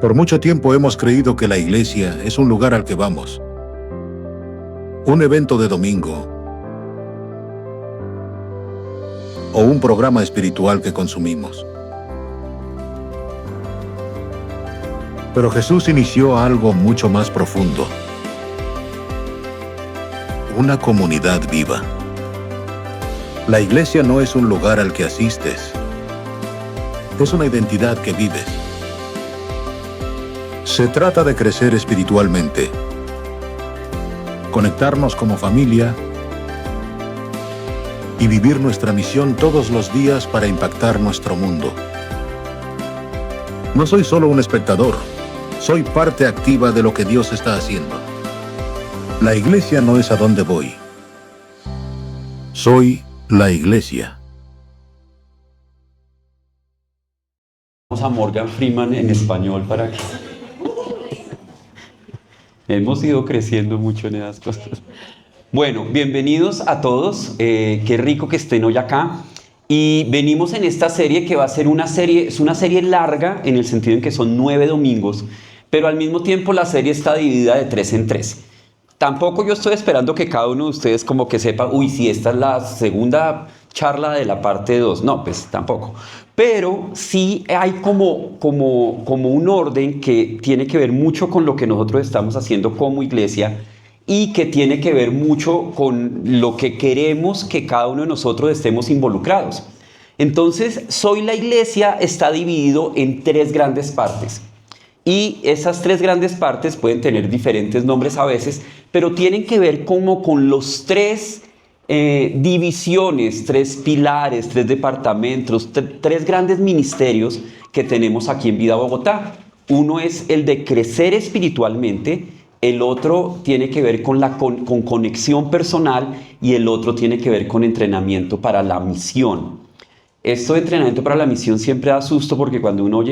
Por mucho tiempo hemos creído que la iglesia es un lugar al que vamos, un evento de domingo o un programa espiritual que consumimos. Pero Jesús inició algo mucho más profundo, una comunidad viva. La iglesia no es un lugar al que asistes, es una identidad que vives. Se trata de crecer espiritualmente, conectarnos como familia y vivir nuestra misión todos los días para impactar nuestro mundo. No soy solo un espectador, soy parte activa de lo que Dios está haciendo. La iglesia no es a dónde voy, soy la iglesia. Vamos a Morgan Freeman en español para que... Hemos ido creciendo mucho en esas cosas. Bueno, bienvenidos a todos. Qué rico que estén hoy acá. Y venimos en esta serie que va a ser una serie, es una serie larga en el sentido en que son 9 domingos, pero al mismo tiempo la serie está dividida de 3 en 3. Tampoco yo estoy esperando que cada uno de ustedes como que sepa, uy, si esta es la segunda charla de la parte 2. No, pues tampoco. Pero sí hay como un orden que tiene que ver mucho con lo que nosotros estamos haciendo como iglesia y que tiene que ver mucho con lo que queremos que cada uno de nosotros estemos involucrados. Entonces, Soy la Iglesia está dividido en 3 grandes partes. Y esas 3 grandes partes pueden tener diferentes nombres a veces, pero tienen que ver como con los 3 divisiones, 3 pilares, 3 departamentos, 3 grandes ministerios que tenemos aquí en Vida Bogotá. Uno es el de crecer espiritualmente, el otro tiene que ver con conexión personal y el otro tiene que ver con entrenamiento para la misión. Esto de entrenamiento para la misión siempre da susto porque cuando uno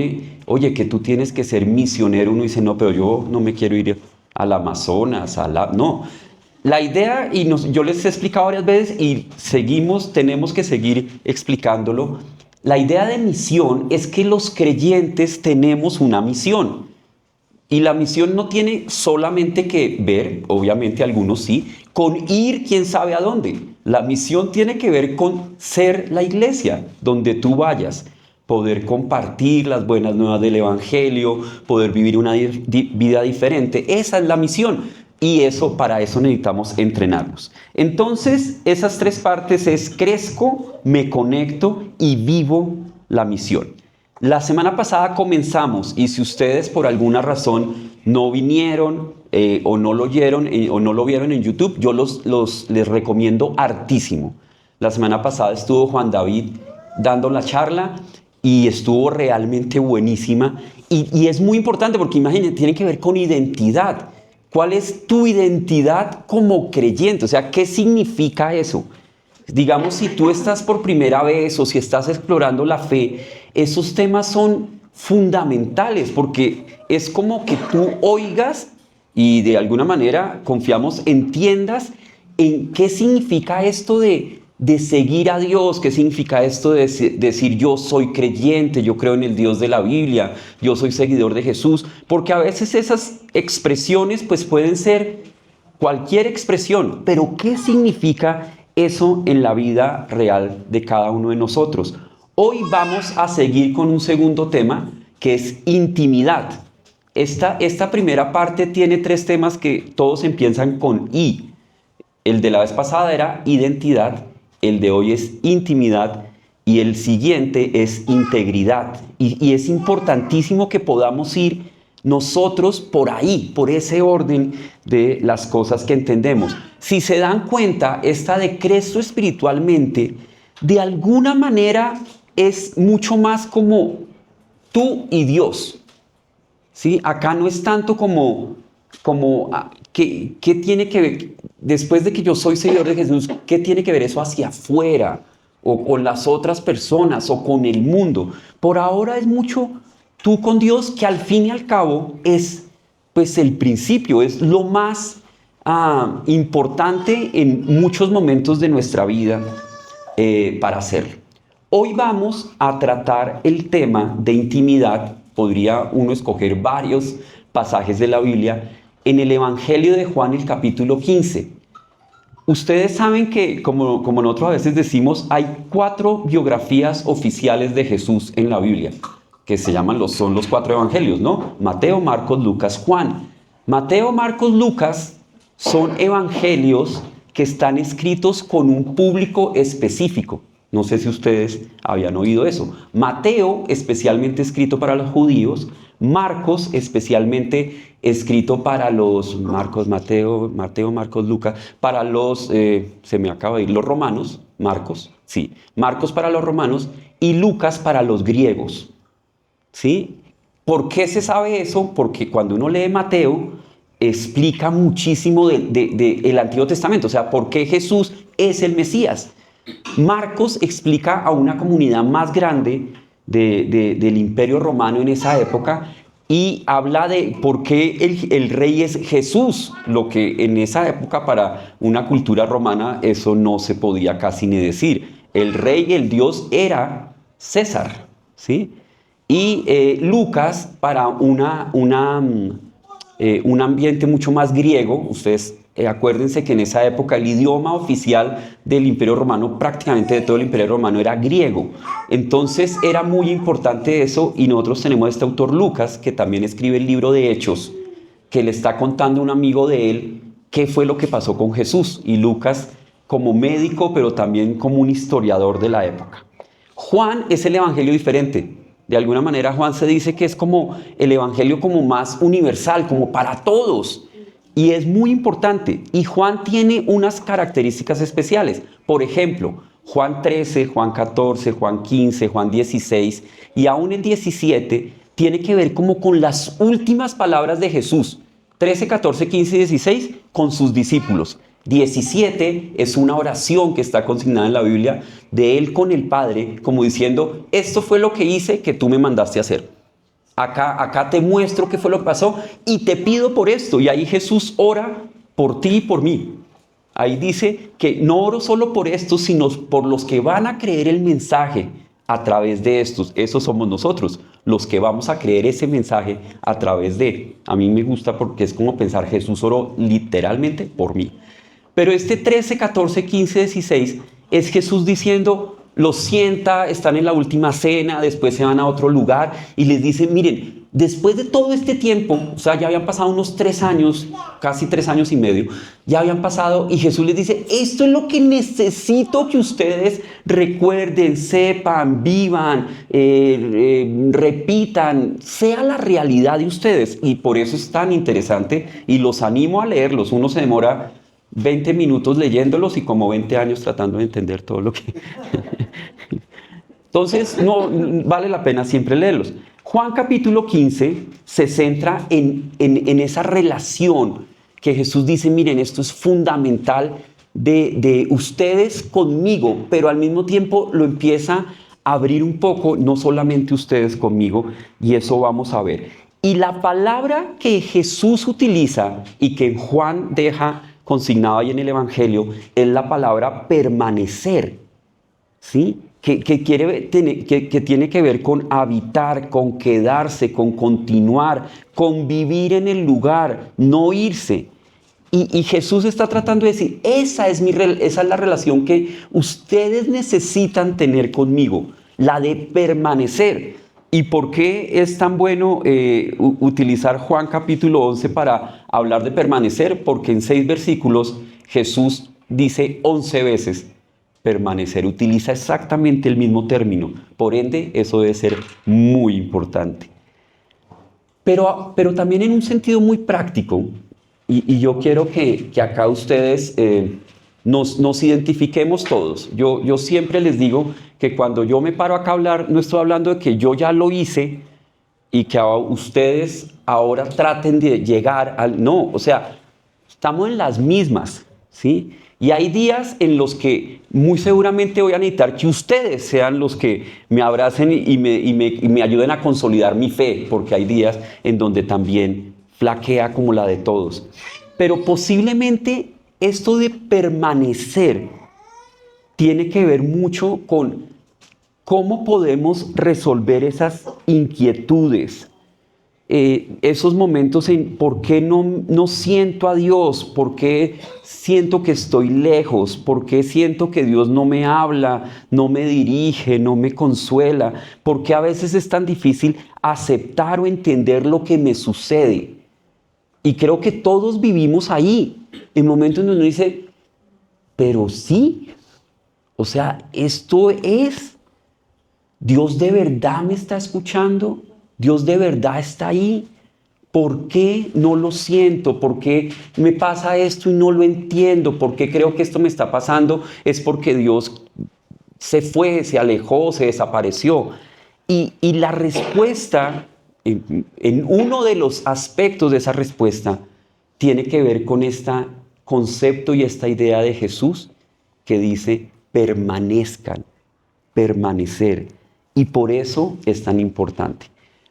oye que tú tienes que ser misionero, uno dice, no, pero yo no me quiero ir al Amazonas, no. La idea, yo les he explicado varias veces y tenemos que seguir explicándolo. La idea de misión es que los creyentes tenemos una misión. Y la misión no tiene solamente que ver, obviamente algunos sí, con ir quién sabe a dónde. La misión tiene que ver con ser la iglesia, donde tú vayas. Poder compartir las buenas nuevas del Evangelio, poder vivir una vida diferente. Esa es la misión. Y para eso necesitamos entrenarnos. Entonces, esas 3 partes es crezco, me conecto y vivo la misión. La semana pasada comenzamos y si ustedes por alguna razón no vinieron o no lo oyeron o no lo vieron en YouTube, yo les recomiendo hartísimo. La semana pasada estuvo Juan David dando la charla y estuvo realmente buenísima y es muy importante porque imagínense, tiene que ver con identidad. ¿Cuál es tu identidad como creyente? O sea, ¿qué significa eso? Digamos, si tú estás por primera vez o si estás explorando la fe, esos temas son fundamentales porque es como que tú oigas y de alguna manera confiamos, entiendas en qué significa esto de seguir a Dios, qué significa esto de decir yo soy creyente, yo creo en el Dios de la Biblia, yo soy seguidor de Jesús, porque a veces esas expresiones pues pueden ser cualquier expresión, pero ¿qué significa eso en la vida real de cada uno de nosotros? Hoy vamos a seguir con un segundo tema que es intimidad. Esta primera parte tiene 3 temas que todos empiezan con I. El de la vez pasada era identidad, el de hoy es intimidad y el siguiente es integridad. Y es importantísimo que podamos ir nosotros por ahí, por ese orden de las cosas que entendemos. Si se dan cuenta, esta de crecer espiritualmente, de alguna manera es mucho más como tú y Dios. ¿Sí? Acá no es tanto como ¿qué tiene que ver, después de que yo soy seguidor de Jesús, qué tiene que ver eso hacia afuera, o con las otras personas, o con el mundo? Por ahora es mucho tú con Dios, que al fin y al cabo es pues el principio, es lo más importante en muchos momentos de nuestra vida para hacerlo. Hoy vamos a tratar el tema de intimidad podría uno escoger varios pasajes de la Biblia, en el Evangelio de Juan, el capítulo 15. Ustedes saben que, como nosotros a veces decimos, hay 4 biografías oficiales de Jesús en la Biblia, que son los 4 evangelios, ¿no? Mateo, Marcos, Lucas, Juan. Mateo, Marcos, Lucas son evangelios que están escritos con un público específico. No sé si ustedes habían oído eso. Mateo, especialmente escrito para los judíos. Marcos, especialmente escrito para los Mateo, Marcos, Lucas, para los, se me acaba de ir, los romanos, Marcos para los romanos y Lucas para los griegos, ¿sí? ¿Por qué se sabe eso? Porque cuando uno lee Mateo, explica muchísimo del Antiguo Testamento, o sea, por qué Jesús es el Mesías. Marcos explica a una comunidad más grande del Imperio Romano en esa época y habla de por qué el rey es Jesús, lo que en esa época para una cultura romana eso no se podía casi ni decir. El rey, el dios era César, ¿sí? Y Lucas para un ambiente mucho más griego. Ustedes acuérdense que en esa época el idioma oficial del Imperio Romano, prácticamente de todo el Imperio Romano, era griego. Entonces era muy importante eso, y nosotros tenemos a este autor Lucas, que también escribe el libro de Hechos, que le está contando a un amigo de él qué fue lo que pasó con Jesús. Y Lucas, como médico, pero también como un historiador de la época. Juan es el evangelio diferente. De alguna manera Juan se dice que es como el evangelio como más universal, como para todos. Y es muy importante. Y Juan tiene unas características especiales. Por ejemplo, Juan 13, Juan 14, Juan 15, Juan 16 y aún el 17 tiene que ver como con las últimas palabras de Jesús. 13, 14, 15 y 16 con sus discípulos. 17 es una oración que está consignada en la Biblia de él con el Padre, como diciendo, esto fue lo que hice que tú me mandaste a hacer. Acá te muestro qué fue lo que pasó y te pido por esto. Y ahí Jesús ora por ti y por mí. Ahí dice que no oro solo por estos, sino por los que van a creer el mensaje a través de estos. Esos somos nosotros, los que vamos a creer ese mensaje a través de. A mí me gusta porque es como pensar, Jesús oró literalmente por mí. Pero este 13, 14, 15, 16 es Jesús diciendo, los sienta, están en la última cena, después se van a otro lugar y les dice, miren, después de todo este tiempo, o sea, ya habían pasado unos 3 años, casi 3 años y medio, ya habían pasado y Jesús les dice, esto es lo que necesito que ustedes recuerden, sepan, vivan, repitan, sea la realidad de ustedes. Y por eso es tan interesante y los animo a leerlos. Uno se demora 20 minutos leyéndolos y como 20 años tratando de entender todo lo que... Entonces, no vale la pena siempre leerlos. Juan capítulo 15 se centra en esa relación que Jesús dice, miren, esto es fundamental de ustedes conmigo, pero al mismo tiempo lo empieza a abrir un poco, no solamente ustedes conmigo, y eso vamos a ver. Y la palabra que Jesús utiliza y que Juan deja consignado ahí en el Evangelio es la palabra permanecer, ¿sí? Que tiene que ver con habitar, con quedarse, con continuar, con vivir en el lugar, no irse. Y Jesús está tratando de decir, esa es la relación que ustedes necesitan tener conmigo, la de permanecer. ¿Y por qué es tan bueno utilizar Juan capítulo 11 para hablar de permanecer? Porque en 6 versículos Jesús dice 11 veces permanecer. Utiliza exactamente el mismo término. Por ende, eso debe ser muy importante. Pero también en un sentido muy práctico, y yo quiero que acá ustedes nos identifiquemos todos. Yo siempre les digo que cuando yo me paro acá a hablar, no estoy hablando de que yo ya lo hice y que ustedes ahora traten de llegar al... No, o sea, estamos en las mismas, ¿sí? Y hay días en los que muy seguramente voy a necesitar que ustedes sean los que me abracen y me ayuden a consolidar mi fe, porque hay días en donde también flaquea como la de todos. Pero posiblemente esto de permanecer tiene que ver mucho con ¿Cómo podemos resolver esas inquietudes? Esos momentos en por qué no siento a Dios, por qué siento que estoy lejos, por qué siento que Dios no me habla, no me dirige, no me consuela, por qué a veces es tan difícil aceptar o entender lo que me sucede. Y creo que todos vivimos ahí, en momentos en donde uno dice, pero sí, o sea, esto es, Dios de verdad me está escuchando. Dios de verdad está ahí. ¿Por qué no lo siento? ¿Por qué me pasa esto y no lo entiendo? ¿Por qué creo que esto me está pasando? Es porque Dios se fue, se alejó, se desapareció. Y la respuesta, en uno de los aspectos de esa respuesta, tiene que ver con este concepto y esta idea de Jesús que dice permanezcan, permanecer. Y por eso es tan importante.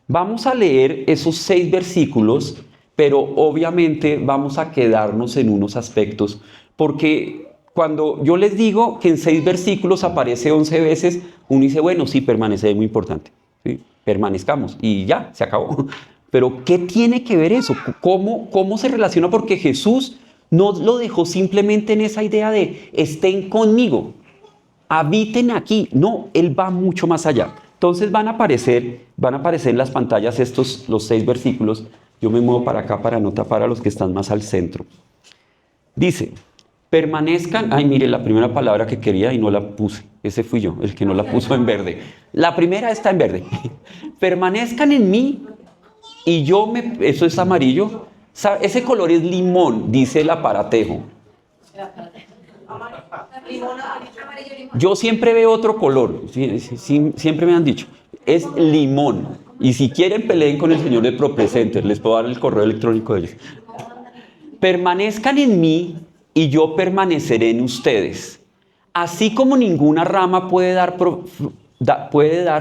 Vamos a leer esos 6 versículos, pero obviamente vamos a quedarnos en unos aspectos, porque cuando yo les digo que en 6 versículos aparece 11 veces, uno dice, bueno, sí, permanecer es muy importante, ¿sí? Permanezcamos y ya, se acabó. Pero ¿qué tiene que ver eso? ¿Cómo se relaciona? Porque Jesús no lo dejó simplemente en esa idea de estén conmigo, habiten aquí. No, Él va mucho más allá. Entonces van a aparecer en las pantallas los 6 versículos. Yo me muevo para acá para no tapar a los que están más al centro. Dice, permanezcan. Ay, mire, la primera palabra que quería y no la puse. Ese fui yo, el que no la puso en verde. La primera está en verde. Permanezcan en mí y eso es amarillo. Ese color es limón, dice el aparatejo. Yo siempre veo otro color, siempre me han dicho, es limón. Y si quieren peleen con el señor de ProPresenter, les puedo dar el correo electrónico de ellos. Permanezcan en mí y yo permaneceré en ustedes. Así como ninguna rama puede dar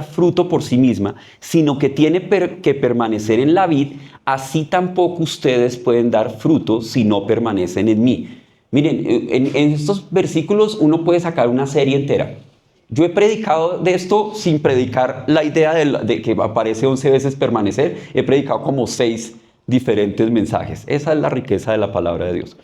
fruto por sí misma, sino que tiene que permanecer en la vid, así tampoco ustedes pueden dar fruto si no permanecen en mí. Miren, en estos versículos uno puede sacar una serie entera. Yo he predicado de esto sin predicar la idea de que aparece 11 veces permanecer. He predicado como 6 diferentes mensajes. Esa es la riqueza de la palabra de Dios.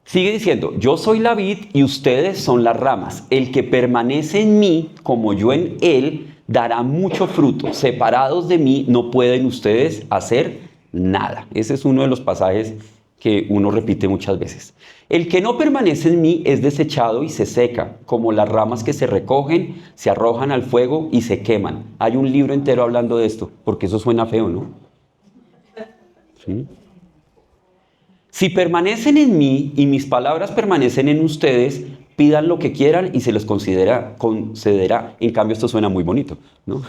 Sigue diciendo, yo soy la vid y ustedes son las ramas. El que permanece en mí, como yo en él, dará mucho fruto. Separados de mí no pueden ustedes hacer nada. Ese es uno de los pasajes que uno repite muchas veces. El que no permanece en mí es desechado y se seca, como las ramas que se recogen, se arrojan al fuego y se queman. Hay un libro entero hablando de esto, porque eso suena feo, ¿no? ¿Sí? Si permanecen en mí y mis palabras permanecen en ustedes, pidan lo que quieran y se les concederá. En cambio, esto suena muy bonito, ¿no?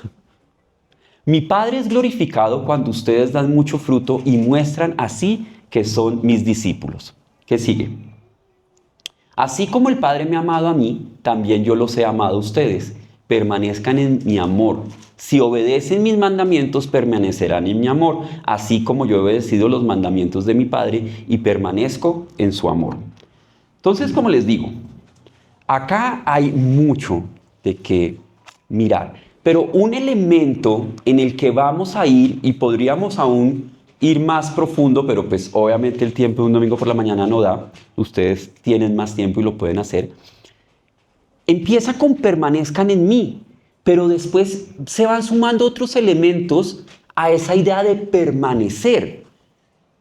Mi Padre es glorificado cuando ustedes dan mucho fruto y muestran así que son mis discípulos. ¿Qué sigue? Así como el Padre me ha amado a mí, también yo los he amado a ustedes. Permanezcan en mi amor. Si obedecen mis mandamientos, permanecerán en mi amor, así como yo he obedecido los mandamientos de mi Padre y permanezco en su amor. Entonces, como les digo, acá hay mucho de qué mirar, pero un elemento en el que vamos a ir y podríamos aún ir más profundo, pero pues obviamente el tiempo de un domingo por la mañana no da, ustedes tienen más tiempo y lo pueden hacer. Empieza con permanezcan en mí, pero después se van sumando otros elementos a esa idea de permanecer.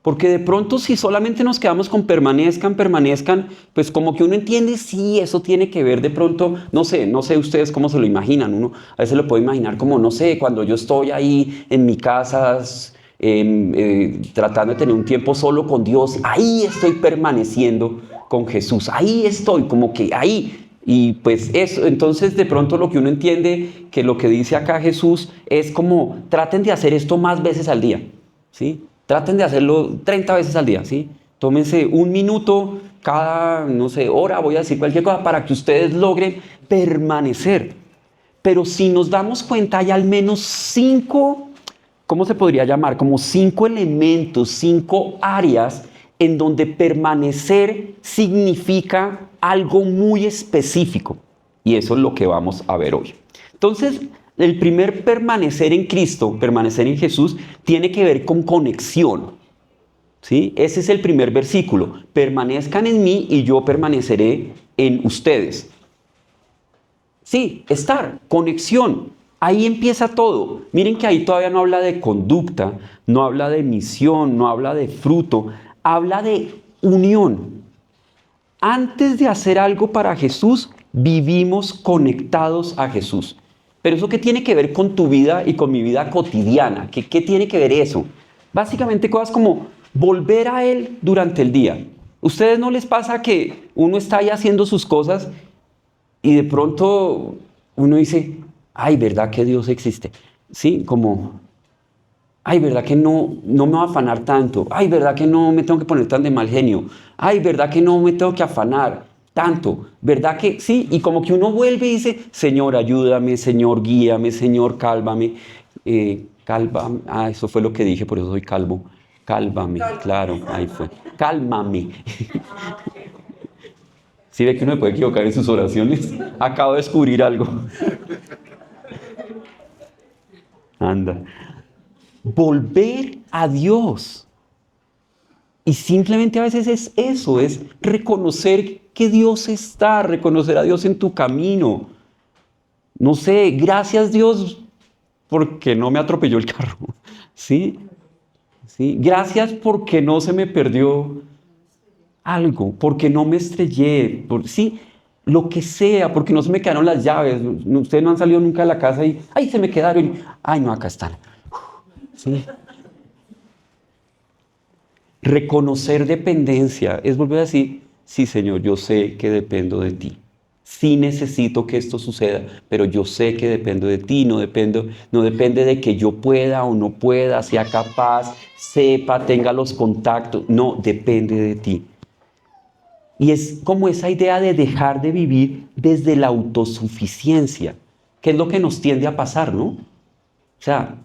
Porque de pronto si solamente nos quedamos con permanezcan, pues como que uno entiende, sí, eso tiene que ver de pronto, no sé ustedes cómo se lo imaginan, uno a veces lo puede imaginar como, no sé, cuando yo estoy ahí en mi casa tratando de tener un tiempo solo con Dios, ahí estoy permaneciendo con Jesús, ahí estoy, como que ahí. Y pues eso, entonces de pronto lo que uno entiende que lo que dice acá Jesús es como traten de hacer esto más veces al día, ¿sí? Traten de hacerlo 30 veces al día, ¿sí? Tómense un minuto cada, no sé, hora, voy a decir cualquier cosa, para que ustedes logren permanecer. Pero si nos damos cuenta, hay al menos 5, ¿cómo se podría llamar? Como 5 elementos, 5 áreas en donde permanecer significa algo muy específico. Y eso es lo que vamos a ver hoy. Entonces, el primer permanecer en Cristo, permanecer en Jesús, tiene que ver con conexión. ¿Sí? Ese es el primer versículo. Permanezcan en mí y yo permaneceré en ustedes. Sí, estar, conexión. Ahí empieza todo. Miren que ahí todavía no habla de conducta, no habla de misión, no habla de fruto, habla de unión. Antes de hacer algo para Jesús, vivimos conectados a Jesús. Pero ¿eso qué tiene que ver con tu vida y con mi vida cotidiana? ¿Qué tiene que ver eso? Básicamente cosas como volver a Él durante el día. ¿Ustedes no les pasa que uno está ahí haciendo sus cosas y de pronto uno dice, ay, ¿verdad que Dios existe? Sí, como, ay, ¿verdad que no me voy a afanar tanto? Ay, ¿verdad que no me tengo que poner tan de mal genio? Ay, ¿verdad que no me tengo que afanar tanto? ¿Verdad que sí? Y como que uno vuelve y dice, Señor, ayúdame, Señor, guíame, Señor, cálvame. Cálvame. Ah, eso fue lo que dije, por eso soy calvo. Cálvame, claro, ahí fue. Cálmame. ¿Sí ve que uno se puede equivocar en sus oraciones? Acabo de descubrir algo. Anda. Volver a Dios. Y simplemente a veces es eso, es reconocer que Dios está, reconocer a Dios en tu camino. No sé, gracias Dios porque no me atropelló el carro. ¿Sí? ¿Sí? Gracias porque no se me perdió algo, porque no me estrellé, sí, lo que sea, porque no se me quedaron las llaves. Ustedes no han salido nunca de la casa y, ay, se me quedaron. Ay, no, acá están. ¿Sí? Reconocer dependencia es volver a decir, sí, Señor, yo sé que dependo de ti. Sí necesito que esto suceda, pero yo sé que dependo de ti, no depende de que yo pueda o no pueda, sea capaz, sepa, tenga los contactos. No, depende de ti. Y es como esa idea de dejar de vivir desde la autosuficiencia, que es lo que nos tiende a pasar, ¿no? O sea,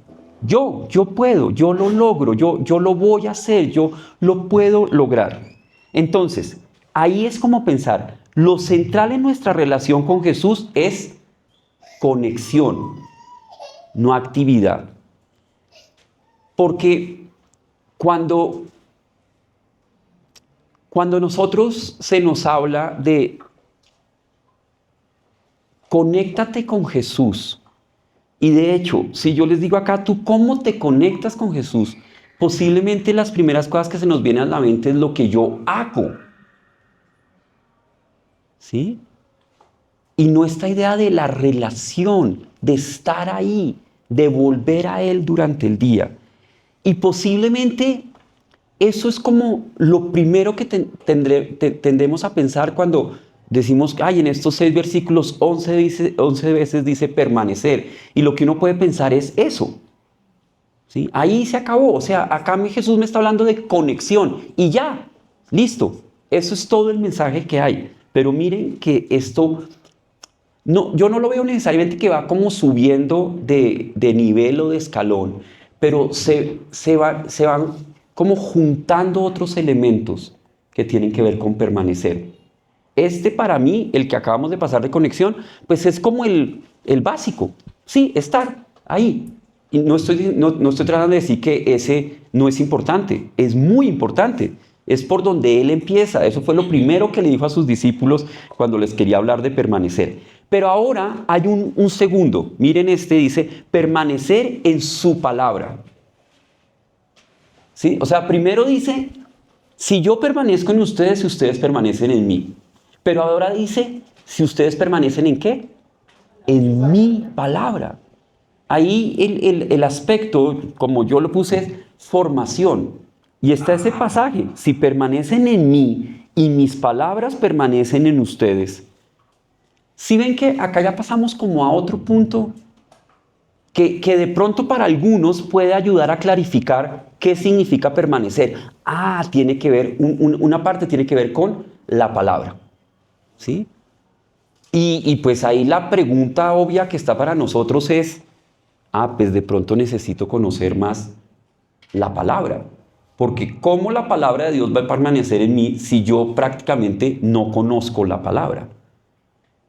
yo puedo, yo lo logro, yo lo voy a hacer, yo lo puedo lograr. Entonces, ahí es como pensar, lo central en nuestra relación con Jesús es conexión, no actividad. Porque cuando nosotros se nos habla de conéctate con Jesús, y de hecho, si yo les digo acá, ¿tú cómo te conectas con Jesús? Posiblemente las primeras cosas que se nos vienen a la mente es lo que yo hago. ¿Sí? Y no esta idea de la relación, de estar ahí, de volver a Él durante el día. Y posiblemente eso es como lo primero que tendemos a pensar cuando decimos, ay, en estos 6 versículos 11 veces dice permanecer. Y lo que uno puede pensar es eso. ¿Sí? Ahí se acabó. O sea, acá Jesús me está hablando de conexión. Y ya, listo. Eso es todo el mensaje que hay. Pero miren que esto, no, yo no lo veo necesariamente que va como subiendo de nivel o de escalón. Pero se van como juntando otros elementos que tienen que ver con permanecer. Para mí, el que acabamos de pasar de conexión, pues es como el básico. Sí, estar ahí. Y no estoy tratando de decir que ese no es importante. Es muy importante. Es por donde Él empieza. Eso fue lo primero que le dijo a sus discípulos cuando les quería hablar de permanecer. Pero ahora hay un segundo. Miren dice, permanecer en su palabra. ¿Sí? O sea, primero dice, si yo permanezco en ustedes, si ustedes permanecen en mí. Pero ahora dice, si ustedes permanecen ¿en qué? En mi palabra. Ahí el aspecto, como yo lo puse, es formación. Y está ese pasaje, si permanecen en mí y mis palabras permanecen en ustedes. ¿Sí ven que acá ya pasamos como a otro punto que de pronto para algunos puede ayudar a clarificar qué significa permanecer? Tiene que ver, una parte tiene que ver con la palabra. ¿Sí? Y pues ahí la pregunta obvia que está para nosotros es, pues de pronto necesito conocer más la palabra. Porque ¿cómo la palabra de Dios va a permanecer en mí si yo prácticamente no conozco la palabra?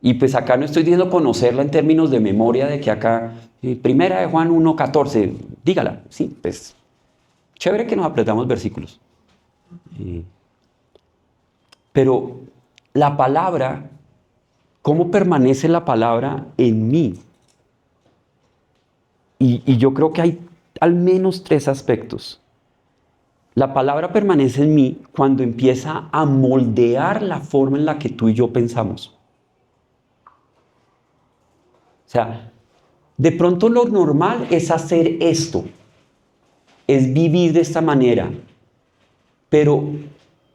Y pues acá no estoy diciendo conocerla en términos de memoria, de que acá, primera de Juan 1:14, dígala, sí, pues chévere que nos apretamos versículos. Pero la palabra, ¿cómo permanece la palabra en mí? Y yo creo que hay al menos 3 aspectos. La palabra permanece en mí cuando empieza a moldear la forma en la que tú y yo pensamos. O sea, de pronto lo normal es hacer esto, es vivir de esta manera, pero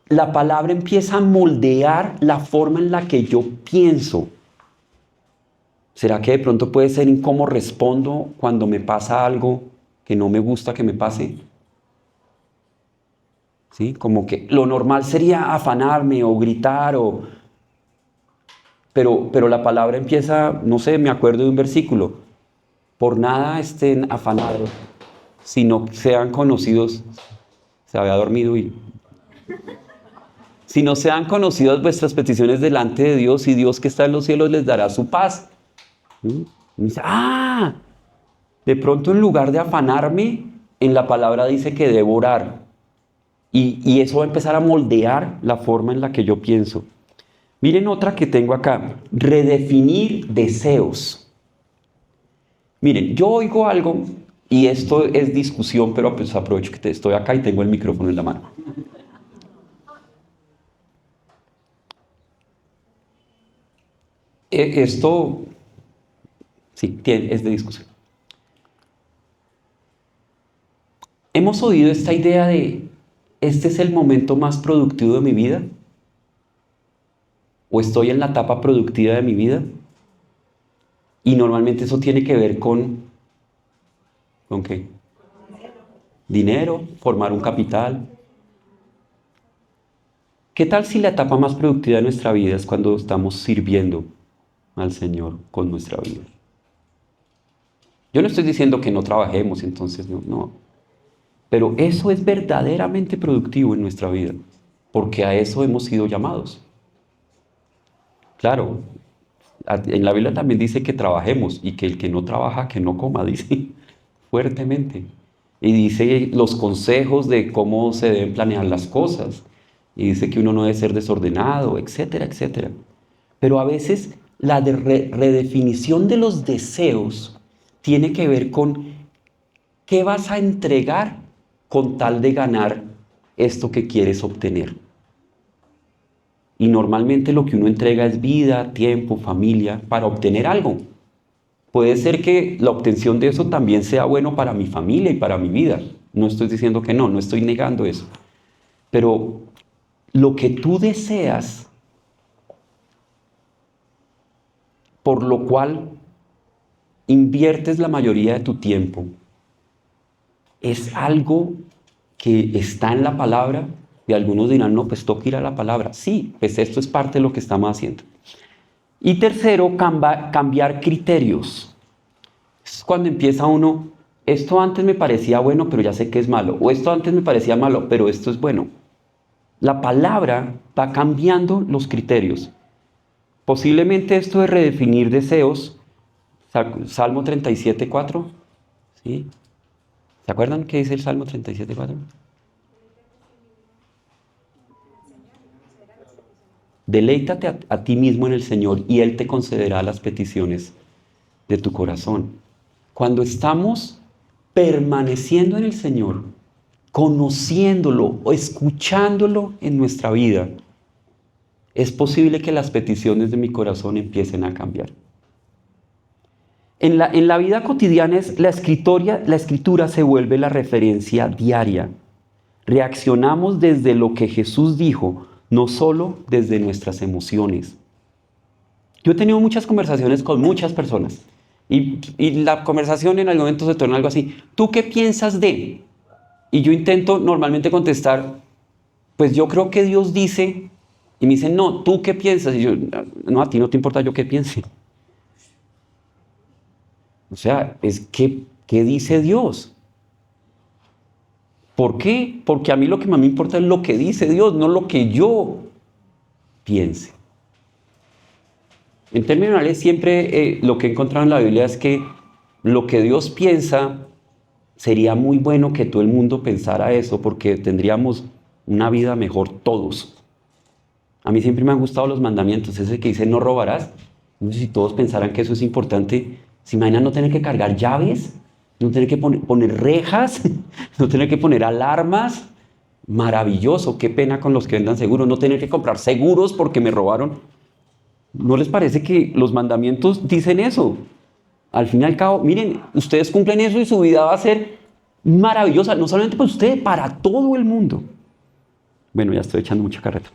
la palabra empieza a moldear la forma en la que yo pienso. ¿Será que de pronto puede ser en cómo respondo cuando me pasa algo que no me gusta que me pase? ¿Sí? Como que lo normal sería afanarme o gritar pero la palabra empieza, no sé, me acuerdo de un versículo: por nada estén afanados, sino sean conocidos. Se había dormido y... Si no sean conocidas vuestras peticiones delante de Dios, y Dios que está en los cielos les dará su paz. ¿Sí? Y dice, de pronto en lugar de afanarme, en la palabra dice que debo orar. Y eso va a empezar a moldear la forma en la que yo pienso. Miren otra que tengo acá: redefinir deseos. Miren, yo oigo algo, y esto es discusión, pero pues aprovecho que estoy acá y tengo el micrófono en la mano. Esto, sí, es de discusión. Hemos oído esta idea de, ¿este es el momento más productivo de mi vida? ¿O estoy en la etapa productiva de mi vida? Y normalmente eso tiene que ver ¿con qué? Dinero, formar un capital. ¿Qué tal si la etapa más productiva de nuestra vida es cuando estamos sirviendo al Señor con nuestra vida? Yo no estoy diciendo que no trabajemos, entonces no. Pero eso es verdaderamente productivo en nuestra vida, porque a eso hemos sido llamados. Claro, en la Biblia también dice que trabajemos, y que el que no trabaja, que no coma, dice fuertemente. Y dice los consejos de cómo se deben planear las cosas. Y dice que uno no debe ser desordenado, etcétera, etcétera. Pero a veces la redefinición de los deseos tiene que ver con qué vas a entregar con tal de ganar esto que quieres obtener. Y normalmente lo que uno entrega es vida, tiempo, familia, para obtener algo. Puede ser que la obtención de eso también sea bueno para mi familia y para mi vida. No estoy diciendo que no estoy negando eso. Pero lo que tú deseas, por lo cual inviertes la mayoría de tu tiempo, es algo que está en la palabra. Y algunos dirán, no, pues toca ir a la palabra. Sí, pues esto es parte de lo que estamos haciendo. Y tercero, cambiar criterios. Es cuando empieza uno, esto antes me parecía bueno, pero ya sé que es malo. O esto antes me parecía malo, pero esto es bueno. La palabra va cambiando los criterios. Posiblemente esto de redefinir deseos, Salmo 37:4, ¿sí? ¿Se acuerdan qué dice el Salmo 37:4? Deleítate a ti mismo en el Señor y Él te concederá las peticiones de tu corazón. Cuando estamos permaneciendo en el Señor, conociéndolo o escuchándolo en nuestra vida, es posible que las peticiones de mi corazón empiecen a cambiar. En la vida cotidiana la escritura se vuelve la referencia diaria. Reaccionamos desde lo que Jesús dijo, no solo desde nuestras emociones. Yo he tenido muchas conversaciones con muchas personas y la conversación en algún momento se torna algo así: ¿tú qué piensas de? Y yo intento normalmente contestar, pues yo creo que Dios dice, y me dicen, no, ¿tú qué piensas? Y yo, no, a ti no te importa yo qué piense. O sea, ¿qué dice Dios? ¿Por qué? Porque a mí lo que más me importa es lo que dice Dios, no lo que yo piense. En términos generales, siempre lo que he encontrado en la Biblia es que lo que Dios piensa sería muy bueno que todo el mundo pensara eso, porque tendríamos una vida mejor todos. A mí siempre me han gustado los mandamientos, ese que dice no robarás. No sé si todos pensaran que eso es importante. ¿Se imaginan no tener que cargar llaves? ¿No tener que poner rejas? ¿No tener que poner alarmas? Maravilloso, qué pena con los que vendan seguros. No tener que comprar seguros porque me robaron. ¿No les parece que los mandamientos dicen eso? Al fin y al cabo, miren, ustedes cumplen eso y su vida va a ser maravillosa, no solamente para ustedes, para todo el mundo. Bueno, ya estoy echando mucha carreta.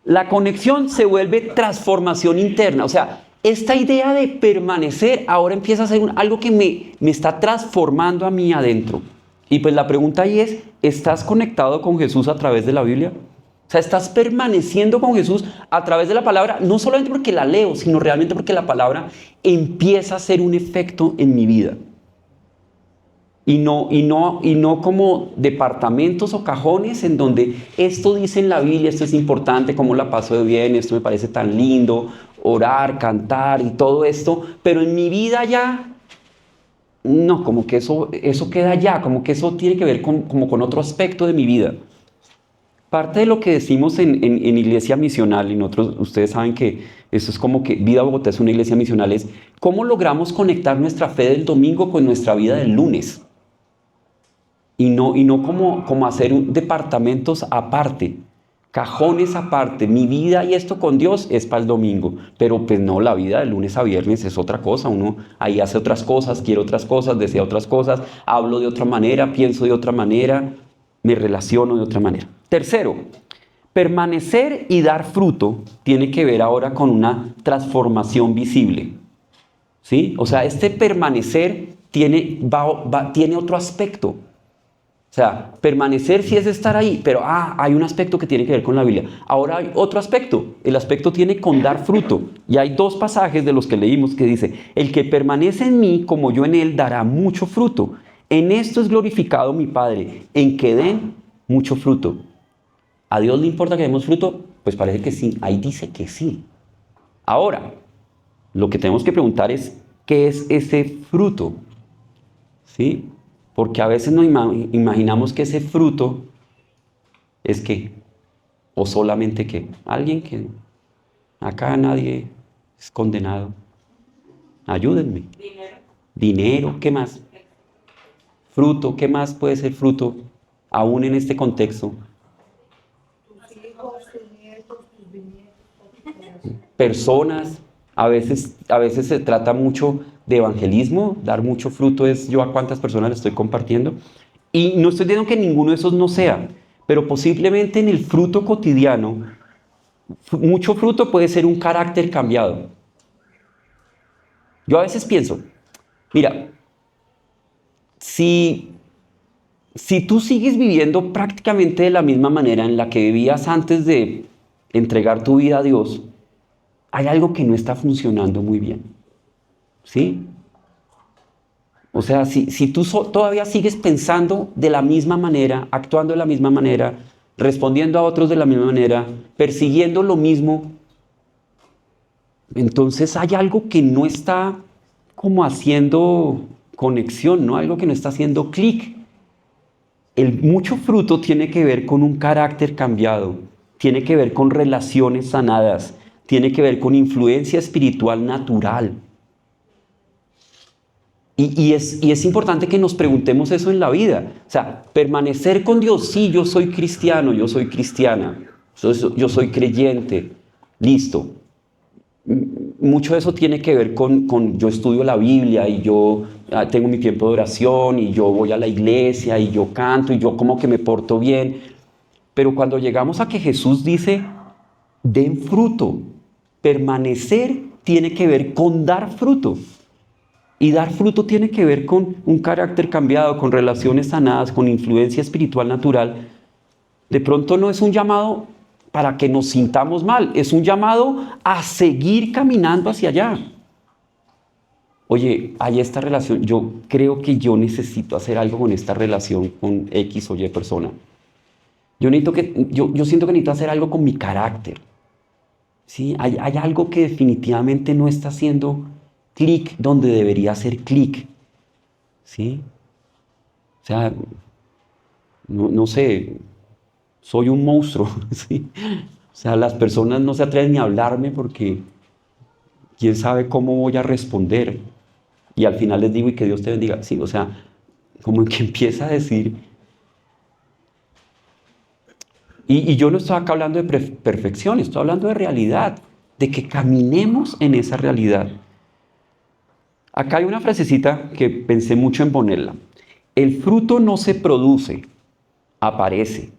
La conexión se vuelve transformación interna, o sea, esta idea de permanecer ahora empieza a ser algo que me está transformando a mí adentro. Y pues la pregunta ahí es, ¿estás conectado con Jesús a través de la Biblia? O sea, ¿estás permaneciendo con Jesús a través de la palabra? No solamente porque la leo, sino realmente porque la palabra empieza a hacer un efecto en mi vida. Y no como departamentos o cajones en donde esto dice en la Biblia, esto es importante, cómo la paso de bien, esto me parece tan lindo, orar, cantar y todo esto, pero en mi vida ya, no, como que eso queda allá, como que eso tiene que ver como con otro aspecto de mi vida. Parte de lo que decimos en iglesia misional, y nosotros, ustedes saben que eso es como que Vida Bogotá es una iglesia misional, es cómo logramos conectar nuestra fe del domingo con nuestra vida del lunes. Y no como hacer departamentos aparte, cajones aparte. Mi vida y esto con Dios es para el domingo. Pero pues no, la vida de lunes a viernes es otra cosa. Uno ahí hace otras cosas, quiere otras cosas, desea otras cosas, hablo de otra manera, pienso de otra manera, me relaciono de otra manera. Tercero, permanecer y dar fruto tiene que ver ahora con una transformación visible. ¿Sí? O sea, este permanecer tiene otro aspecto. O sea, permanecer sí es estar ahí, pero hay un aspecto que tiene que ver con la Biblia. Ahora hay otro aspecto, el aspecto tiene con dar fruto. Y hay dos pasajes de los que leímos que dice, el que permanece en mí como yo en él dará mucho fruto. En esto es glorificado mi Padre, en que den mucho fruto. ¿A Dios le importa que demos fruto? Pues parece que sí, ahí dice que sí. Ahora, lo que tenemos que preguntar es, ¿qué es ese fruto? ¿Sí? Porque a veces nos imaginamos que ese fruto es ¿qué? O solamente ¿qué? Alguien que acá nadie es condenado. Ayúdenme. Dinero, ¿qué más? Fruto, ¿qué más puede ser fruto? Aún en este contexto. Personas, a veces se trata mucho de evangelismo, dar mucho fruto es yo a cuántas personas le estoy compartiendo. Y no estoy diciendo que ninguno de esos no sea, pero posiblemente en el fruto cotidiano, mucho fruto puede ser un carácter cambiado. Yo a veces pienso, mira, si tú sigues viviendo prácticamente de la misma manera en la que vivías antes de entregar tu vida a Dios, hay algo que no está funcionando muy bien. ¿Sí? O sea, si tú todavía sigues pensando de la misma manera, actuando de la misma manera, respondiendo a otros de la misma manera, persiguiendo lo mismo, entonces hay algo que no está como haciendo conexión, ¿no? Algo que no está haciendo clic. El mucho fruto tiene que ver con un carácter cambiado, tiene que ver con relaciones sanadas, tiene que ver con influencia espiritual natural. Y es importante que nos preguntemos eso en la vida. O sea, permanecer con Dios, sí, yo soy cristiano, yo soy cristiana, yo soy creyente, listo. Mucho de eso tiene que ver con yo estudio la Biblia y yo tengo mi tiempo de oración y yo voy a la iglesia y yo canto y yo como que me porto bien. Pero cuando llegamos a que Jesús dice, den fruto, permanecer tiene que ver con dar fruto. Y dar fruto tiene que ver con un carácter cambiado, con relaciones sanadas, con influencia espiritual natural. De pronto no es un llamado para que nos sintamos mal, es un llamado a seguir caminando hacia allá. Oye, hay esta relación, yo creo que yo necesito hacer algo con esta relación con X o Y persona. Yo siento que necesito hacer algo con mi carácter. ¿sí? Hay algo que definitivamente no está haciendo clic donde debería hacer clic, ¿sí? O sea, no sé, soy un monstruo, ¿sí? O sea, las personas no se atreven ni a hablarme porque quién sabe cómo voy a responder. Y al final les digo, y que Dios te bendiga. Sí, o sea, como que empieza a decir, y yo no estoy acá hablando de perfección, estoy hablando de realidad, de que caminemos en esa realidad. Acá hay una frasecita que pensé mucho en ponerla. El fruto no se produce, aparece.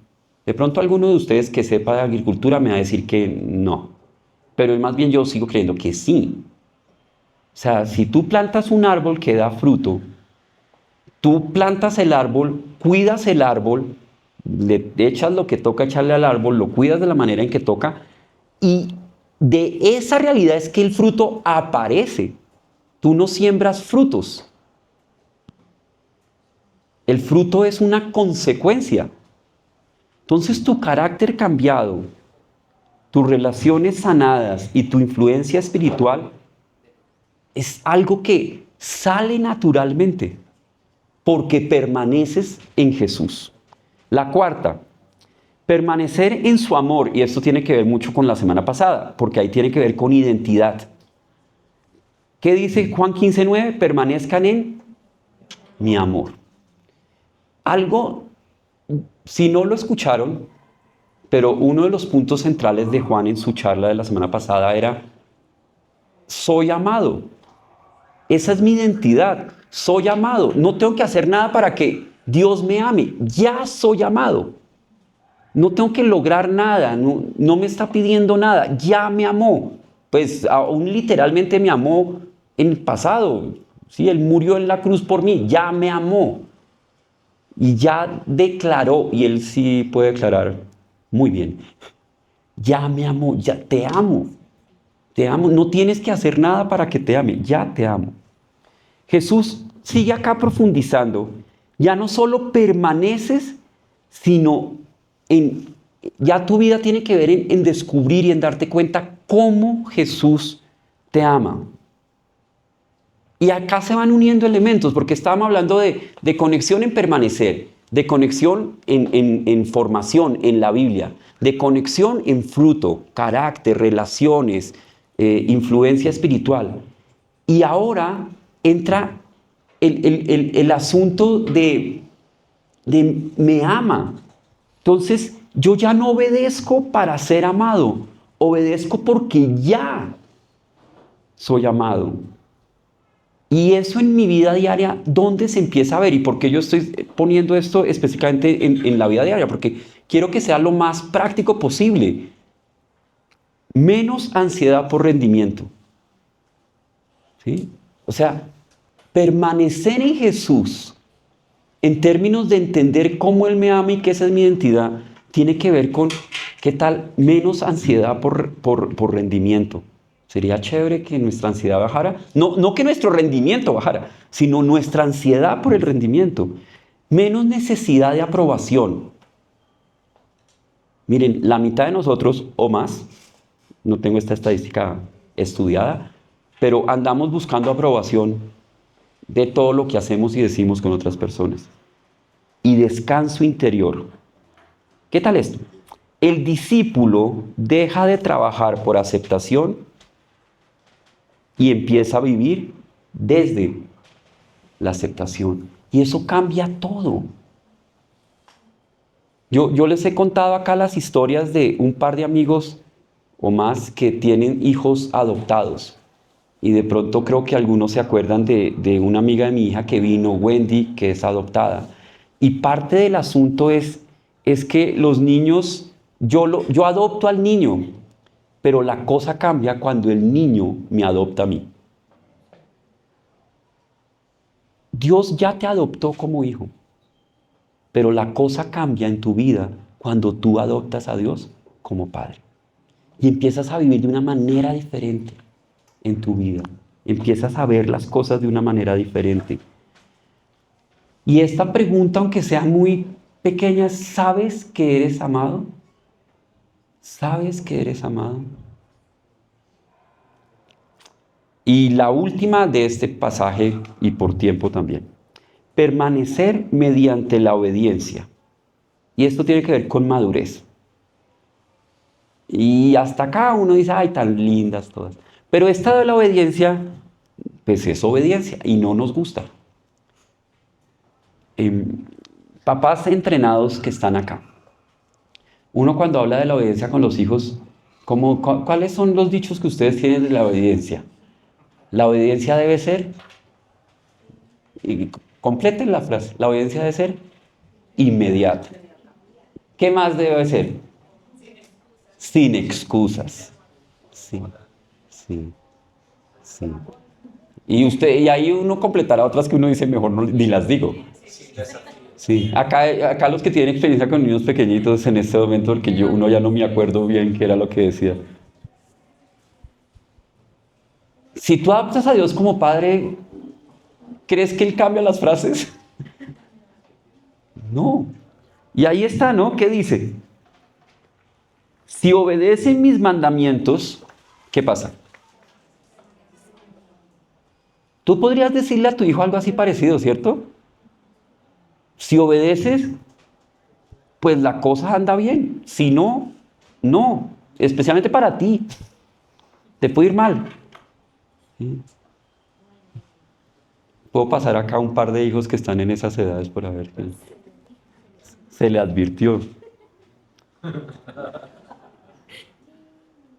De pronto alguno de ustedes que sepa de agricultura me va a decir que no, pero más bien yo sigo creyendo que sí. O sea, si tú plantas un árbol que da fruto, tú plantas el árbol, cuidas el árbol, le echas lo que toca echarle al árbol, lo cuidas de la manera en que toca, y de esa realidad es que el fruto aparece. Tú no siembras frutos. El fruto es una consecuencia. Entonces tu carácter cambiado, tus relaciones sanadas y tu influencia espiritual es algo que sale naturalmente porque permaneces en Jesús. La cuarta, permanecer en su amor, y esto tiene que ver mucho con la semana pasada, porque ahí tiene que ver con identidad. ¿Qué dice Juan 15:9? Permanezcan en mi amor. Algo, si no lo escucharon, pero uno de los puntos centrales de Juan en su charla de la semana pasada era, soy amado. Esa es mi identidad. Soy amado. No tengo que hacer nada para que Dios me ame. Ya soy amado. No tengo que lograr nada. No me está pidiendo nada. Ya me amó. Pues aún literalmente me amó en el pasado. ¿Sí? Él murió en la cruz por mí. Ya me amó. Y ya declaró. Y él sí puede declarar muy bien. Ya me amó. Ya te amo. Te amo. No tienes que hacer nada para que te ame. Ya te amo. Jesús sigue acá profundizando. Ya no solo permaneces, sino ya tu vida tiene que ver en descubrir y en darte cuenta cómo Jesús te ama. Y acá se van uniendo elementos, porque estábamos hablando de conexión en permanecer, de conexión en formación en la Biblia, de conexión en fruto, carácter, relaciones, influencia espiritual. Y ahora entra el asunto de me ama. Entonces, yo ya no obedezco para ser amado, obedezco porque ya soy amado. Y eso en mi vida diaria, ¿dónde se empieza a ver? ¿Y por qué yo estoy poniendo esto específicamente en la vida diaria? Porque quiero que sea lo más práctico posible. Menos ansiedad por rendimiento. ¿Sí? O sea, permanecer en Jesús, en términos de entender cómo Él me ama y que esa es mi identidad, tiene que ver con, ¿qué tal? Menos ansiedad por rendimiento. Sería chévere que nuestra ansiedad bajara. No que nuestro rendimiento bajara, sino nuestra ansiedad por el rendimiento. Menos necesidad de aprobación. Miren, la mitad de nosotros o más, no tengo esta estadística estudiada, pero andamos buscando aprobación de todo lo que hacemos y decimos con otras personas. Y descanso interior. ¿Qué tal esto? El discípulo deja de trabajar por aceptación y empieza a vivir desde la aceptación. Y eso cambia todo. Yo les he contado acá las historias de un par de amigos o más que tienen hijos adoptados. Y de pronto creo que algunos se acuerdan de una amiga de mi hija que vino, Wendy, que es adoptada. Y parte del asunto es que los niños, yo adopto al niño, pero la cosa cambia cuando el niño me adopta a mí. Dios ya te adoptó como hijo, pero la cosa cambia en tu vida cuando tú adoptas a Dios como padre. Y empiezas a vivir de una manera diferente en tu vida. Empiezas a ver las cosas de una manera diferente. Y esta pregunta, aunque sea muy pequeña, ¿sabes que eres amado? ¿Sabes que eres amado? Y la última de este pasaje, y por tiempo también. Permanecer mediante la obediencia. Y esto tiene que ver con madurez. Y hasta acá uno dice, ay, tan lindas todas. Pero esta de la obediencia, pues es obediencia y no nos gusta. Papás entrenados que están acá. Uno cuando habla de la obediencia con los hijos, ¿cuáles son los dichos que ustedes tienen de la obediencia? La obediencia debe ser, y completen la frase, la obediencia debe ser inmediata. ¿Qué más debe ser? Sin excusas. Sí, sí, sí. Y ahí uno completará otras que uno dice, mejor ni las digo. Sí, acá los que tienen experiencia con niños pequeñitos en este momento, porque uno ya no me acuerdo bien qué era lo que decía. Si tú adoptas a Dios como padre, ¿crees que Él cambia las frases? No. Y ahí está, ¿no? ¿Qué dice? Si obedecen mis mandamientos, ¿qué pasa? Tú podrías decirle a tu hijo algo así parecido, ¿cierto? Si obedeces, pues la cosa anda bien. Si no, no. Especialmente para ti. Te puede ir mal. ¿Sí? Puedo pasar acá un par de hijos que están en esas edades por ver qué se le advirtió.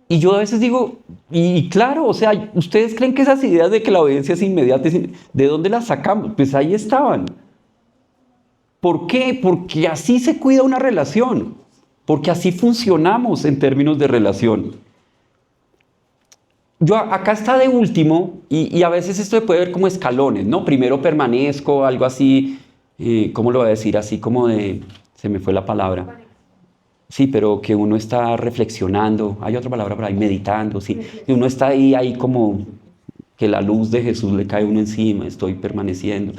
Y yo a veces digo, y claro, o sea, ¿ustedes creen que esas ideas de que la obediencia es inmediata, de dónde las sacamos? Pues ahí estaban. ¿Por qué? Porque así se cuida una relación. Porque así funcionamos en términos de relación. Yo acá está de último, y a veces esto se puede ver como escalones, ¿no? Primero permanezco, algo así, ¿cómo lo voy a decir? Así como se me fue la palabra. Sí, pero que uno está reflexionando, hay otra palabra por ahí, meditando, sí. Y uno está ahí como que la luz de Jesús le cae a uno encima, estoy permaneciendo.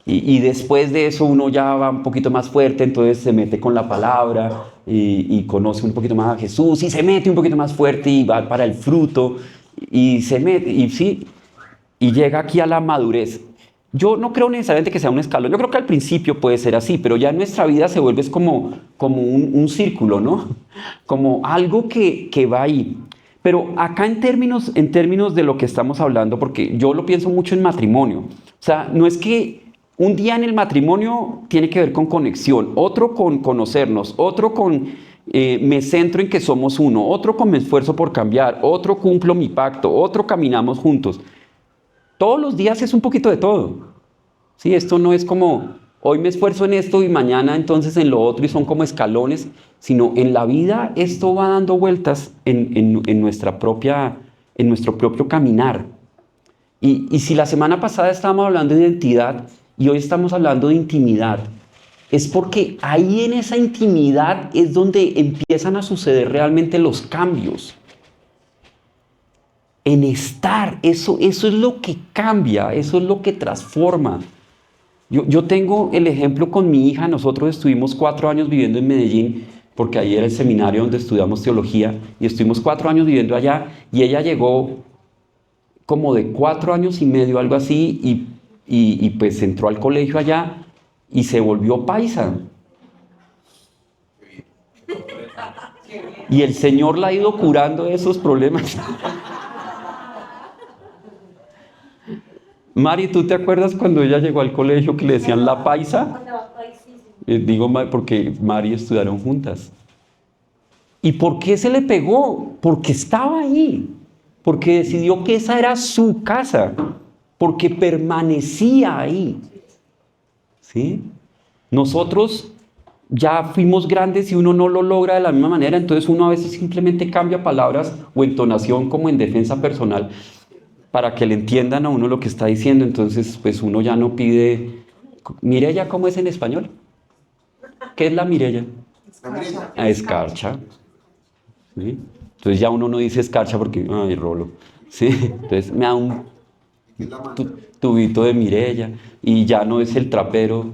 Y después de eso uno ya va un poquito más fuerte, entonces se mete con la palabra y conoce un poquito más a Jesús y se mete un poquito más fuerte y va para el fruto y se mete, y sí, y llega aquí a la madurez. Yo no creo necesariamente que sea un escalón, yo creo que al principio puede ser así, pero ya en nuestra vida se vuelve como un círculo, ¿no? Como algo que va ahí. Pero acá en términos de lo que estamos hablando, porque yo lo pienso mucho en matrimonio, o sea, no es que un día en el matrimonio tiene que ver con conexión, otro con conocernos, otro con me centro en que somos uno, otro con me esfuerzo por cambiar, otro cumplo mi pacto, otro caminamos juntos. Todos los días es un poquito de todo. Sí, esto no es como hoy me esfuerzo en esto y mañana entonces en lo otro y son como escalones, sino en la vida esto va dando vueltas en nuestro propio caminar. Y si la semana pasada estábamos hablando de identidad y hoy estamos hablando de intimidad, es porque ahí en esa intimidad es donde empiezan a suceder realmente los cambios. En estar, eso es lo que cambia, eso es lo que transforma. Yo tengo el ejemplo con mi hija, nosotros estuvimos 4 años viviendo en Medellín, porque ahí era el seminario donde estudiamos teología, y estuvimos 4 años viviendo allá, y ella llegó como de 4 años y medio, algo así, y pues entró al colegio allá, y se volvió paisa. Y el Señor la ha ido curando de esos problemas. Mari, ¿tú te acuerdas cuando ella llegó al colegio que le decían la paisa? Digo porque Mari estudiaron juntas. ¿Y por qué se le pegó? Porque estaba ahí. Porque decidió que esa era su casa. Porque permanecía ahí. ¿Sí? Nosotros ya fuimos grandes y uno no lo logra de la misma manera, entonces uno a veces simplemente cambia palabras o entonación como en defensa personal para que le entiendan a uno lo que está diciendo. Entonces pues uno ya no pide. ¿Mireya cómo es en español? ¿Qué es la Mireya? Escarcha. ¿Sí? Entonces ya uno no dice escarcha porque, ay, rolo. ¿Sí? Entonces me da un tubito de Mireya y ya no es el trapeador,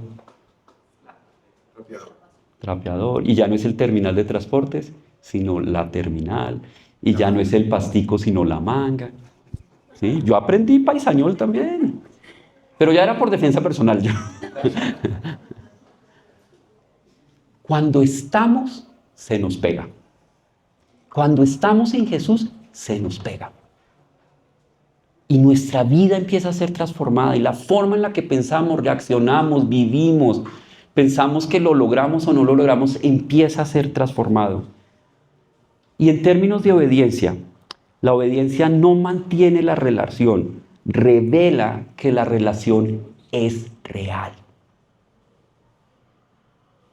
y ya no es el terminal de transportes, sino la terminal, y ya no es el pastico, sino la manga. ¿sí? Yo aprendí paisañol también, pero ya era por defensa personal yo. Cuando estamos, se nos pega. Cuando estamos en Jesús, se nos pega. Y nuestra vida empieza a ser transformada y la forma en la que pensamos, reaccionamos, vivimos, pensamos que lo logramos o no lo logramos, empieza a ser transformado. Y en términos de obediencia, la obediencia no mantiene la relación, revela que la relación es real.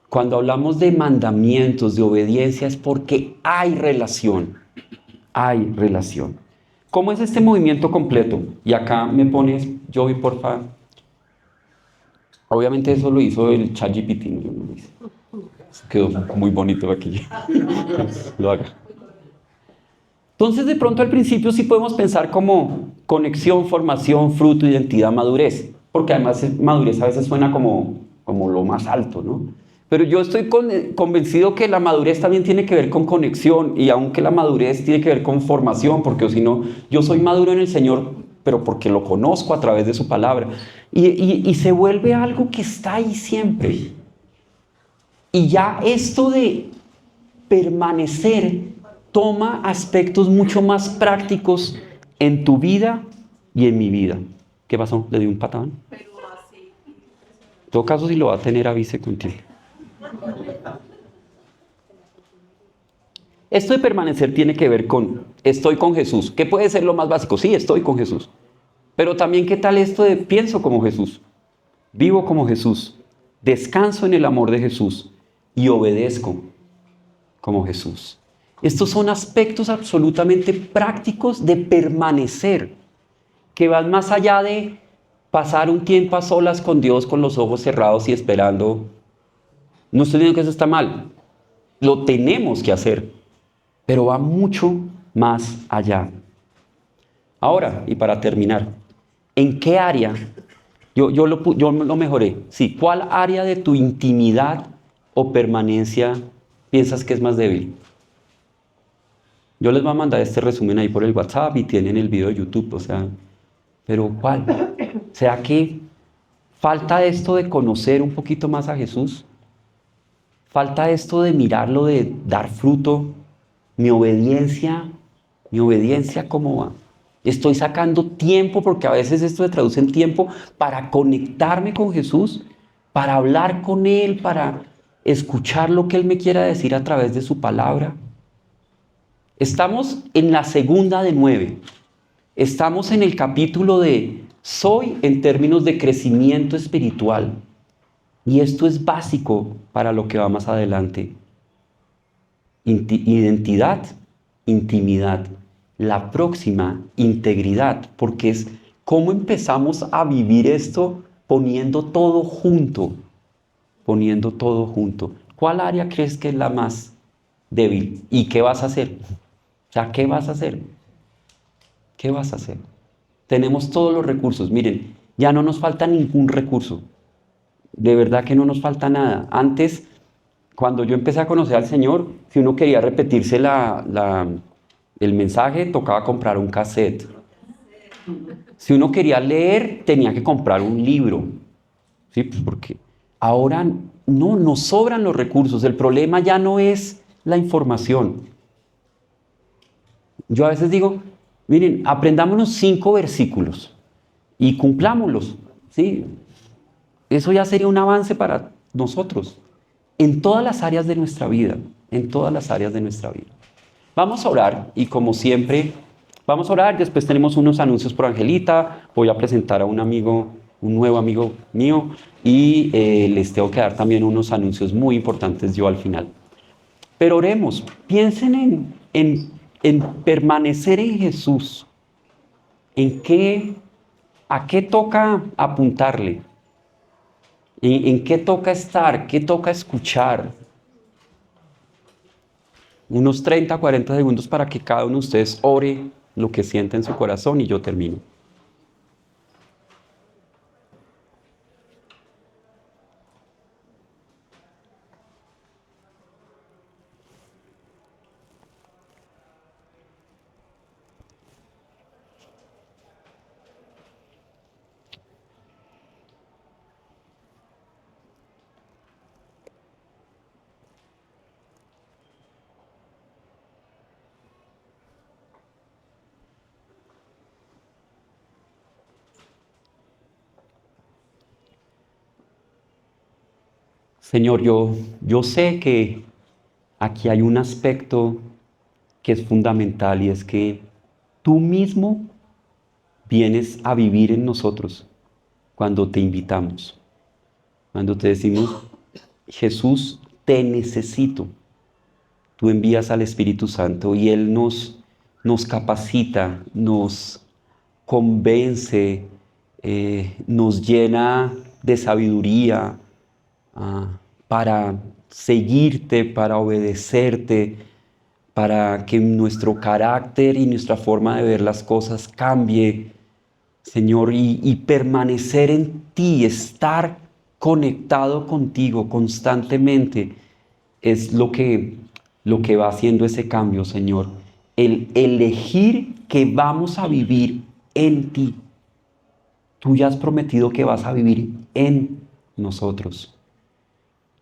Cuando hablamos de mandamientos, de obediencia, es porque hay relación. Hay relación. ¿Cómo es este movimiento completo? Y acá me pones, Joey, porfa. Obviamente eso lo hizo el ChatGPT, no yo no lo hice. Quedó muy bonito aquí. Lo haga. Entonces, de pronto al principio sí podemos pensar como conexión, formación, fruto, identidad, madurez. Porque además madurez a veces suena como lo más alto, ¿no? Pero yo estoy convencido que la madurez también tiene que ver con conexión y aunque la madurez tiene que ver con formación, porque si no, yo soy maduro en el Señor, pero porque lo conozco a través de su palabra. Y se vuelve algo que está ahí siempre. Y ya esto de permanecer toma aspectos mucho más prácticos en tu vida y en mi vida. ¿Qué pasó? ¿Le di un patadón? En todo caso, si lo va a tener, avise contigo. Esto de permanecer tiene que ver con estoy con Jesús. ¿Qué puede ser lo más básico? Sí, estoy con Jesús. Pero también, ¿qué tal esto de pienso como Jesús? Vivo como Jesús. Descanso en el amor de Jesús y obedezco como Jesús. Estos son aspectos absolutamente prácticos de permanecer, que van más allá de pasar un tiempo a solas con Dios con los ojos cerrados y esperando. No estoy diciendo que eso está mal, lo tenemos que hacer, pero va mucho más allá. Ahora, y para terminar, ¿en qué área? Yo lo mejoré. Sí, ¿cuál área de tu intimidad o permanencia piensas que es más débil? Yo les voy a mandar este resumen ahí por el WhatsApp y tienen el video de YouTube, o sea, pero ¿cuál? ¿Será que falta esto de conocer un poquito más a Jesús? ¿Falta esto de mirarlo, de dar fruto? Mi obediencia ¿cómo va? Estoy sacando tiempo, porque a veces esto se traduce en tiempo, para conectarme con Jesús, para hablar con Él, para escuchar lo que Él me quiera decir a través de su palabra. Estamos en la segunda de 9. Estamos en el capítulo de soy en términos de crecimiento espiritual. Y esto es básico para lo que va más adelante. Identidad, intimidad. La próxima, integridad, porque es cómo empezamos a vivir esto poniendo todo junto. Poniendo todo junto. ¿Cuál área crees que es la más débil? ¿Y qué vas a hacer? O sea, ¿qué vas a hacer? ¿Qué vas a hacer? Tenemos todos los recursos. Miren, ya no nos falta ningún recurso. De verdad que no nos falta nada. Antes, cuando yo empecé a conocer al Señor, si uno quería repetirse el mensaje, tocaba comprar un cassette. Si uno quería leer, tenía que comprar un libro. ¿Sí? Pues porque ahora no, nos sobran los recursos. El problema ya no es la información. Yo a veces digo, miren, aprendámonos 5 versículos y cumplámoslos, ¿sí? Eso ya sería un avance para nosotros, en todas las áreas de nuestra vida, en todas las áreas de nuestra vida. Vamos a orar y como siempre, vamos a orar, después tenemos unos anuncios por Angelita, voy a presentar a un amigo, un nuevo amigo mío y les tengo que dar también unos anuncios muy importantes yo al final. Pero oremos, piensen en permanecer en Jesús, a qué toca apuntarle, en qué toca estar, qué toca escuchar. Unos 30, 40 segundos para que cada uno de ustedes ore lo que sienta en su corazón y yo termino. Señor, yo sé que aquí hay un aspecto que es fundamental y es que tú mismo vienes a vivir en nosotros cuando te invitamos, cuando te decimos, Jesús, te necesito. Tú envías al Espíritu Santo y Él nos capacita, nos convence, nos llena de sabiduría para seguirte, para obedecerte, para que nuestro carácter y nuestra forma de ver las cosas cambie, Señor, y permanecer en ti, estar conectado contigo constantemente, es lo que va haciendo ese cambio, Señor. El elegir que vamos a vivir en ti. Tú ya has prometido que vas a vivir en nosotros.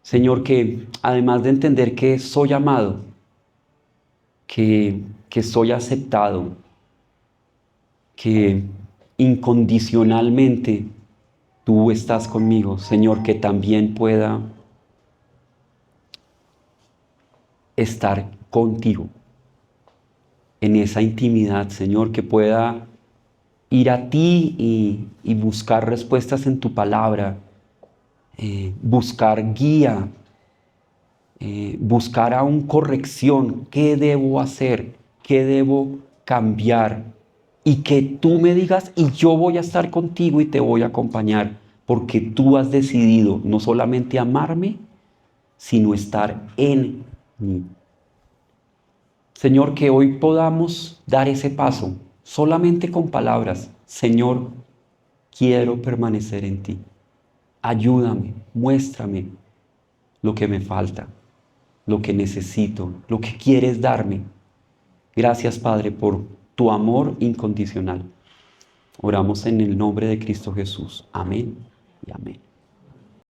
Señor, que además de entender que soy amado, que soy aceptado, que incondicionalmente tú estás conmigo, Señor, que también pueda estar contigo en esa intimidad, Señor, que pueda ir a ti y buscar respuestas en tu palabra, buscar guía, buscar aún corrección, qué debo hacer, qué debo cambiar, y que tú me digas y yo voy a estar contigo y te voy a acompañar, porque tú has decidido no solamente amarme, sino estar en mí. Señor, que hoy podamos dar ese paso, solamente con palabras. Señor, quiero permanecer en ti. Ayúdame, muéstrame lo que me falta, lo que necesito, lo que quieres darme. Gracias, Padre, por tu amor incondicional. Oramos en el nombre de Cristo Jesús. Amén y amén.